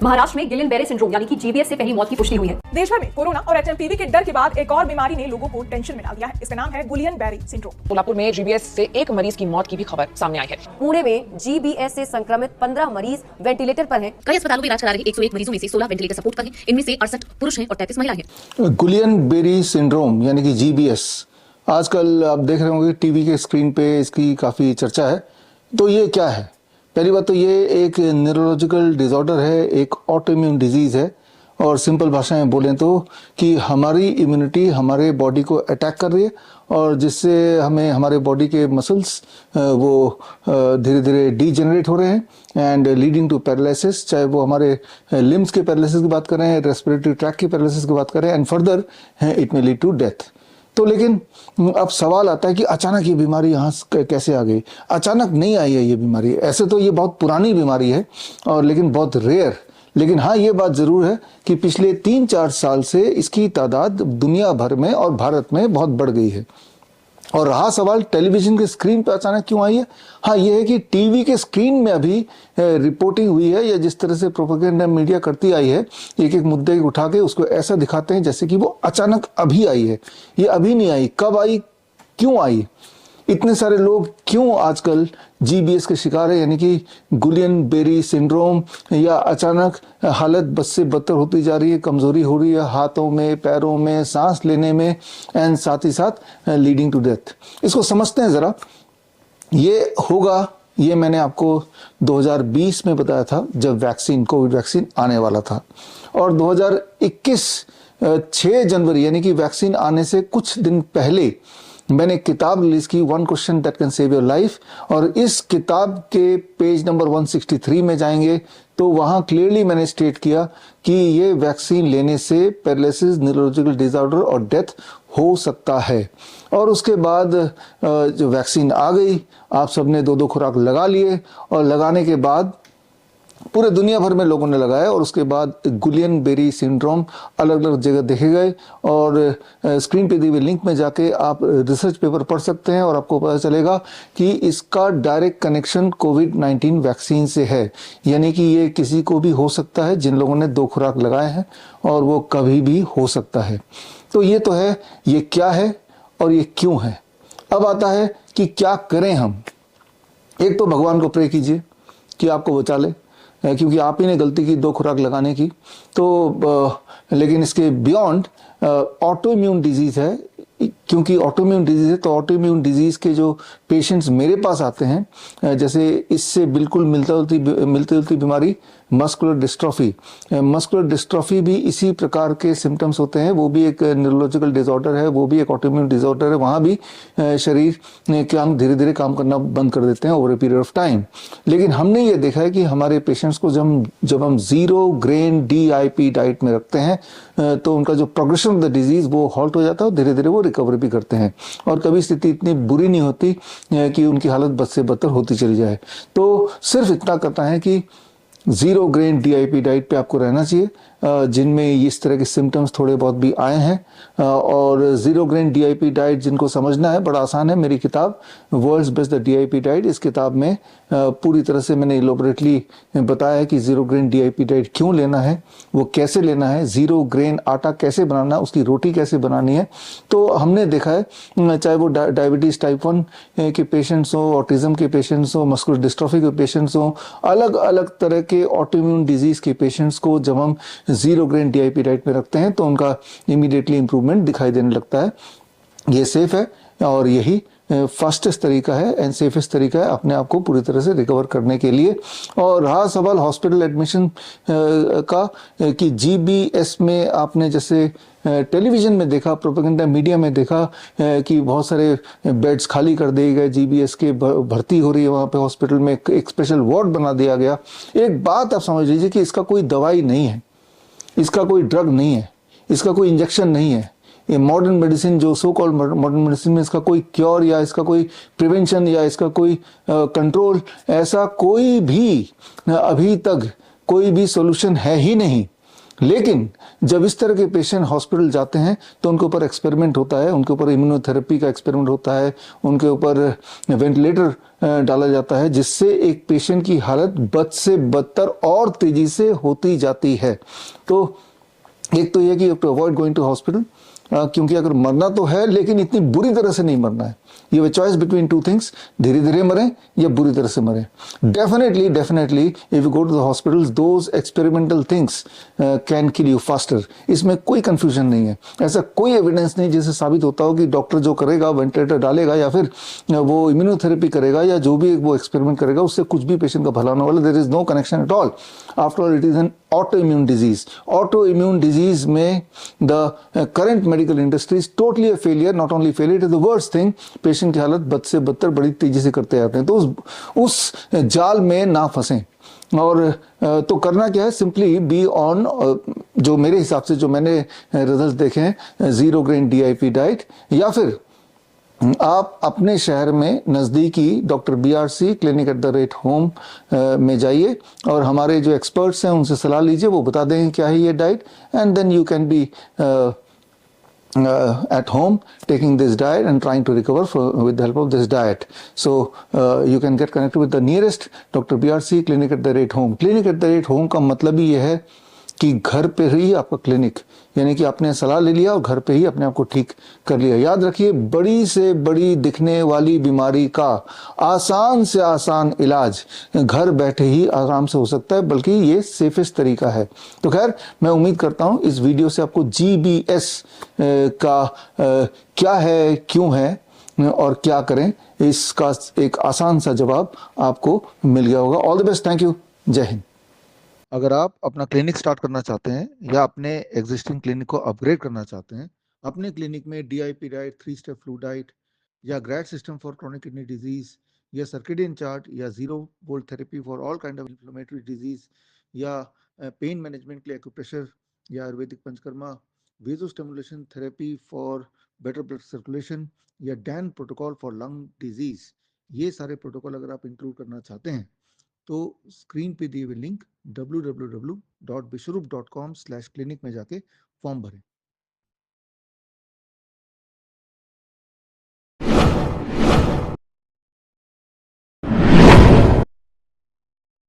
महाराष्ट्र में गिलेन-बेरे सिंड्रोम यानी कि जीबीएस से पहली मौत की पुष्टि हुई है। देश भर में कोरोना और एचएमपीवी के डर के बाद एक और बीमारी ने लोगों को टेंशन में डाल दिया है। इसका नाम है गुलियन-बेरे सिंड्रोम। सोलापुर में जीबीएस से एक मरीज की मौत की भी खबर सामने आई है। पुणे में जीबीएस से संक्रमित 15 मरीज वेंटिलेटर पर हैं। कई अस्पतालों में इलाज करा रहे 101 मरीजों में से 16 वेंटिलेटर सपोर्ट पर हैं। इनमें से 68 पुरुष हैं और 33 महिलाएं हैं। गुलियन-बेरे सिंड्रोम यानी कि जीबीएस, आजकल आप देख रहे होंगे टीवी के स्क्रीन पे इसकी काफी चर्चा है। तो ये क्या है? पहली बात तो ये एक न्यूरोलॉजिकल डिसऑर्डर है, एक ऑटोइम्यून डिजीज है, और सिंपल भाषा में बोलें तो कि हमारी इम्यूनिटी हमारे बॉडी को अटैक कर रही है और जिससे हमें हमारे बॉडी के मसल्स वो धीरे धीरे डीजेनरेट हो रहे हैं एंड लीडिंग टू पैरालिसिस, चाहे वो हमारे लिम्स के पैरालिसिस की बात करें, रेस्पिरेटरी ट्रैक की पैरालिसिस की बात करें, and further it may lead to death. तो लेकिन अब सवाल आता है कि अचानक ये बीमारी यहाँ कैसे आ गई? अचानक नहीं आई है ये बीमारी। ऐसे तो ये बहुत पुरानी बीमारी है और लेकिन बहुत रेयर। लेकिन हाँ, ये बात जरूर है कि पिछले 3-4 साल से इसकी तादाद दुनिया भर में और भारत में बहुत बढ़ गई है। और रहा सवाल टेलीविजन के स्क्रीन पर अचानक क्यों आई है? हाँ, ये है कि टीवी के स्क्रीन में अभी रिपोर्टिंग हुई है या जिस तरह से प्रोपेगेंडा मीडिया करती आई है, एक एक मुद्दे उठा के उसको ऐसा दिखाते हैं जैसे कि वो अचानक अभी आई है। ये अभी नहीं आई, कब आई, क्यों आई? इतने सारे लोग क्यों आजकल जीबीएस के शिकार है, यानी कि गुलियन-बेरे सिंड्रोम, या अचानक हालत बद से बदतर होती जा रही है, कमजोरी हो रही है हाथों में, पैरों में, सांस लेने में, एंड साथ ही साथ लीडिंग टू डेथ। इसको समझते हैं जरा। ये होगा, ये मैंने आपको 2020 में बताया था जब वैक्सीन, कोविड वैक्सीन आने वाला था, और 2021 6 जनवरी यानी कि वैक्सीन आने से कुछ दिन पहले मैंने एक किताब रिलीज की, one question that can save your life, और इस किताब के पेज नंबर 163 में जाएंगे तो वहां क्लियरली मैंने स्टेट किया कि ये वैक्सीन लेने से पैरालिसिस, न्यूरोलॉजिकल डिसऑर्डर और डेथ हो सकता है। और उसके बाद जो वैक्सीन आ गई, आप सबने 2-2 खुराक लगा लिए, और लगाने के बाद पूरे दुनिया भर में लोगों ने लगाया, और उसके बाद गुलियन-बेरे सिंड्रोम अलग अलग जगह देखे गए, और स्क्रीन पे दी हुई लिंक में जाके आप रिसर्च पेपर पढ़ सकते हैं और आपको पता चलेगा कि इसका डायरेक्ट कनेक्शन कोविड-19 वैक्सीन से है। यानी कि ये किसी को भी हो सकता है जिन लोगों ने 2 खुराक लगाए हैं, और वो कभी भी हो सकता है। तो ये तो है, ये क्या है और ये क्यों है। अब आता है कि क्या करें हम। एक तो भगवान को प्रे कीजिए कि आपको बचा ले, क्योंकि आप ही ने गलती की 2 खुराक लगाने की। तो लेकिन इसके बियॉन्ड ऑटो इम्यून डिजीज है, क्योंकि ऑटो इम्यून डिजीज है तो ऑटो इम्यून डिजीज के जो पेशेंट्स मेरे पास आते हैं, जैसे इससे बिल्कुल मिलती जुलती बीमारी मस्कुलर डिस्ट्रॉफी। मस्कुलर डिस्ट्रॉफी भी इसी प्रकार के सिम्टम्स होते हैं, वो भी एक न्यूरोलॉजिकल डिसऑर्डर है, वो भी एक ऑटोइम्यून डिसऑर्डर है। वहाँ भी शरीर के हम धीरे धीरे काम करना बंद कर देते हैं over a period of time. लेकिन हमने ये देखा है कि हमारे पेशेंट्स को जब हम 0 ग्रेन DIP डाइट में रखते हैं तो उनका जो प्रोग्रेशन ऑफ द डिजीज वो हॉल्ट हो जाता है और धीरे धीरे वो रिकवर भी करते हैं, और कभी स्थिति इतनी बुरी नहीं होती कि उनकी हालत बद से बदतर होती चली जाए। तो सिर्फ इतना करता है कि 0 ग्रेन DIP डाइट पे आपको रहना चाहिए, जिनमें इस तरह के सिम्टम्स थोड़े बहुत भी आए हैं। और 0 ग्रेन DIP डाइट जिनको समझना है बड़ा आसान है, मेरी किताब world's best the DIP diet, इस किताब में पूरी तरह से मैंने इलोबरेटली बताया है कि 0 ग्रेन DIP डाइट क्यों लेना है, वो कैसे लेना है, 0 ग्रेन आटा कैसे बनाना है, उसकी रोटी कैसे बनानी है। तो हमने देखा है चाहे वो डायबिटीज टाइप 1 के पेशेंट्स हो, ऑटिज्म के पेशेंट्स हो, मस्कुलर डिस्ट्रॉफी के पेशेंट्स हो, अलग अलग तरह के ऑटोइम्यून डिजीज के पेशेंट्स को जब हम 0 ग्रेन DIP डाइट में रखते हैं तो उनका इमीडिएटली इंप्रूवमेंट दिखाई देने लगता है। ये सेफ है और यही फास्टेस्ट तरीका है एंड सेफेस्ट तरीका है अपने आप को पूरी तरह से रिकवर करने के लिए। और रहा सवाल हॉस्पिटल एडमिशन का कि जीबीएस में आपने जैसे टेलीविजन में देखा, प्रोपेगेंडा मीडिया में देखा कि बहुत सारे बेड्स खाली कर दिए गए, जीबीएस के भर्ती हो रही है वहाँ पे हॉस्पिटल में, एक स्पेशल वार्ड बना दिया गया। एक बात आप समझ लीजिए कि इसका कोई दवाई नहीं है, इसका कोई ड्रग नहीं है, इसका कोई इंजेक्शन नहीं है। ये मॉडर्न मेडिसिन जो सो कॉल्ड मॉडर्न मेडिसिन में इसका कोई क्योर या इसका कोई प्रिवेंशन या इसका कोई कंट्रोल, ऐसा कोई भी अभी तक कोई भी सॉल्यूशन है ही नहीं। लेकिन जब इस तरह के पेशेंट हॉस्पिटल जाते हैं तो उनके ऊपर एक्सपेरिमेंट होता है, उनके ऊपर इम्यूनोथेरेपी का एक्सपेरिमेंट होता है, उनके ऊपर वेंटिलेटर डाला जाता है, जिससे एक पेशेंट की हालत बद से बदतर और तेजी से होती जाती है। तो एक तो यह कि you have to avoid going to hospital, क्योंकि अगर मरना तो है लेकिन इतनी बुरी तरह से नहीं मरना है। You have a choice between two things, धीरे धीरे मरें या बुरी तरह से मरें। Definitely if you go to the hospitals, those experimental things can kill you faster. इसमें कोई कंफ्यूजन नहीं है। ऐसा कोई एविडेंस नहीं जिससे साबित होता हो कि डॉक्टर जो करेगा, वेंटिलेटर डालेगा या फिर वो इम्यूनोथेरेपी करेगा या जो भी वो एक्सपेरिमेंट करेगा, उससे कुछ भी पेशेंट का भला होने वाला। There is no connection at all. After all it is an autoimmune disease. Autoimmune disease में the current medical industry is totally a failure. Not only failure, it is the worst thing. Patient की हालत बद से बदतर बड़ी तेजी से करते जाते हैं। तो उस जाल में ना फंसें। और तो करना क्या है, सिंपली बी ऑन, जो मेरे हिसाब से जो मैंने रिजल्ट देखे हैं, 0 ग्रेन DIP डाइट, या फिर आप अपने शहर में नज़दीकी डॉक्टर BRC clinic@home में जाइए और हमारे जो एक्सपर्ट्स हैं उनसे सलाह लीजिए, वो बता देंगे क्या है ये diet, and then you can be at home taking this diet and trying to recover with the help of this diet. So you can get connected with the nearest Dr. BRC clinic@home. Clinic@home का मतलब ही यह है कि घर पे ही आपका clinic, यानी कि आपने सलाह ले लिया और घर पे ही अपने आप को ठीक कर लिया। याद रखिए, बड़ी से बड़ी दिखने वाली बीमारी का आसान से आसान इलाज घर बैठे ही आराम से हो सकता है, बल्कि ये सेफेस्ट तरीका है। तो खैर, मैं उम्मीद करता हूँ इस वीडियो से आपको GBS का क्या है, क्यों है और क्या करें, इसका एक आसान सा जवाब आपको मिल गया होगा। All the best, thank you, जय हिंद। अगर आप अपना क्लिनिक स्टार्ट करना चाहते हैं या अपने एग्जिस्टिंग क्लिनिक को अपग्रेड करना चाहते हैं, अपने क्लिनिक में DIP diet, 3 step flu diet या grad system for chronic kidney disease या सर्केडियन चार्ट या 0 volt therapy for all kind of inflammatory disease या पेन मैनेजमेंट के लिए एक्यूप्रेशर या Ayurvedic panchakarma, vagus stimulation therapy for better blood circulation या DAN protocol for lung disease, ये सारे protocol अगर आप इंक्लूड करना चाहते हैं तो स्क्रीन पे दिए हुए लिंक www.bishrup.com/clinic में जाके फॉर्म भरें।